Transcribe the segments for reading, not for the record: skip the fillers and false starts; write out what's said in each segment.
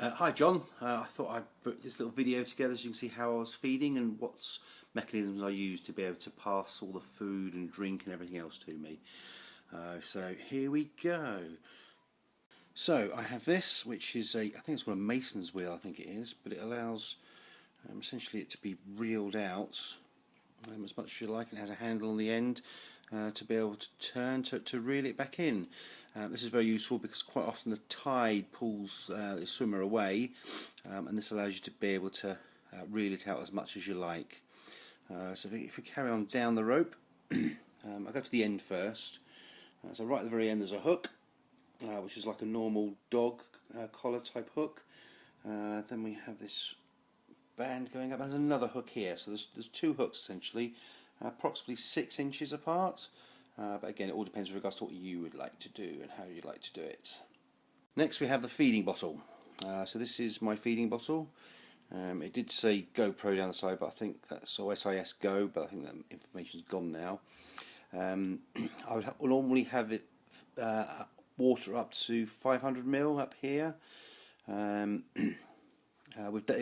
Hi John, I thought I'd put this little video together so you can see how I was feeding and what mechanisms I used to be able to pass all the food and drink and everything else to me. So here we go. So I have this, which is I think it's called a Mason's wheel, I think it is, but it allows essentially it to be reeled out as much as you like. It has a handle on the end to be able to turn to reel it back in. This is very useful because quite often the tide pulls the swimmer away, and this allows you to be able to reel it out as much as you like. So if we carry on down the rope, I'll go to the end first. So right at the very end there's a hook, which is like a normal dog collar type hook. Then we have this band going up. There's another hook here, so there's two hooks essentially, approximately 6 inches apart. But again, it all depends with regards to what you would like to do and how you'd like to do it. Next we have the feeding bottle. So this is my feeding bottle. It did say GoPro down the side, but I think that's SIS Go, but I think that information's gone now. I would normally have it water up to 500 ml up here. It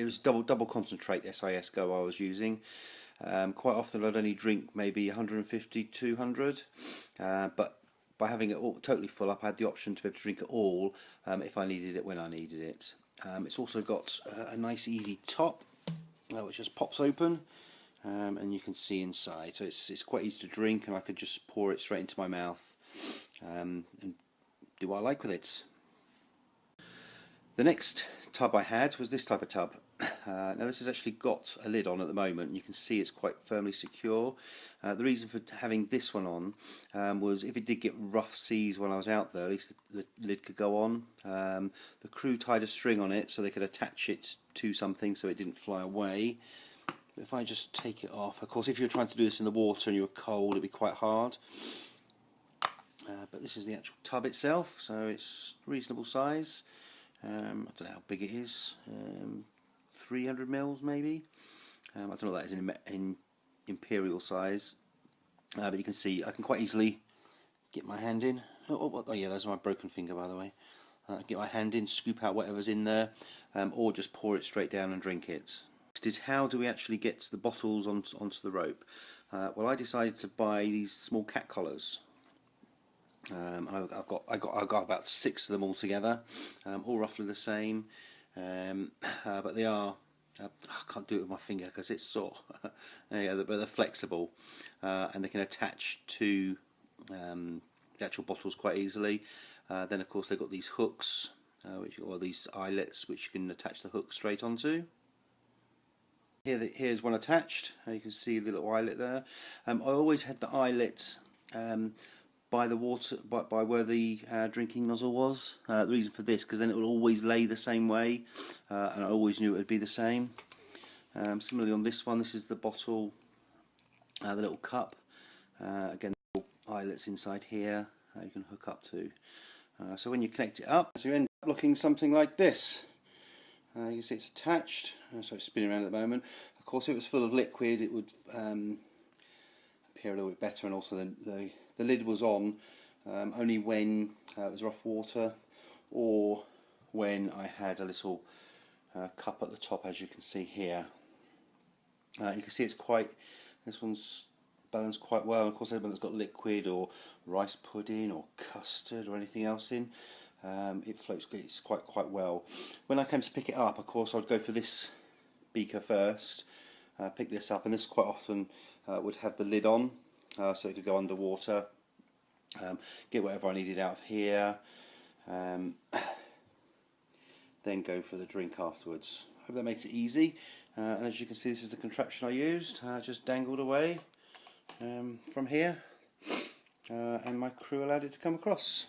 was double concentrate SIS Go I was using. Quite often I'd only drink maybe 150, 200, but by having it all totally full up I had the option to be able to drink it all if I needed it when I needed it. It's also got a nice easy top which just pops open, and you can see inside, so it's quite easy to drink, and I could just pour it straight into my mouth and do what I like with it. The next tub I had was this type of tub. Now this has actually got a lid on at the moment, and you can see it's quite firmly secure. The reason for having this one on was if it did get rough seas when I was out there, at least the lid could go on. The crew tied a string on it so they could attach it to something so it didn't fly away. If I just take it off, of course if you're trying to do this in the water and you were cold it'd be quite hard. But this is the actual tub itself, so it's reasonable size. I don't know how big it is, 300 mils maybe. I don't know what that is in imperial size, but you can see I can quite easily get my hand in. Oh yeah, there's my broken finger by the way. Get my hand in, scoop out whatever's in there, or just pour it straight down and drink it. Next is how do we actually get the bottles onto the rope? Well, I decided to buy these small cat collars. I got about 6 of them all together, all roughly the same, but they are. I can't do it with my finger because it's sore. Yeah, but they're flexible, and they can attach to the actual bottles quite easily. Then of course they've got these hooks, or these eyelets, which you can attach the hook straight onto. Here's one attached. You can see the little eyelet there. I always had the eyelet by the water, by where the drinking nozzle was. The reason for this, because then it will always lay the same way, and I always knew it would be the same. Similarly on this one, this is the bottle, the little cup. Again, the little eyelets inside here you can hook up to. So when you connect it up, so you end up looking something like this. You can see it's attached, so it's spinning around at the moment. Of course, if it was full of liquid, it would appear a little bit better, and also the lid was on only when it was rough water, or when I had a little cup at the top, as you can see here. You can see this one's balanced quite well, and of course everyone that's got liquid or rice pudding or custard or anything else in, it floats quite well. When I came to pick it up, of course I'd go for this beaker first, pick this up, and this quite often would have the lid on, so it could go underwater, get whatever I needed out of here, then go for the drink afterwards. Hope that makes it easy. And as you can see, this is the contraption I used. Just dangled away from here, and my crew allowed it to come across.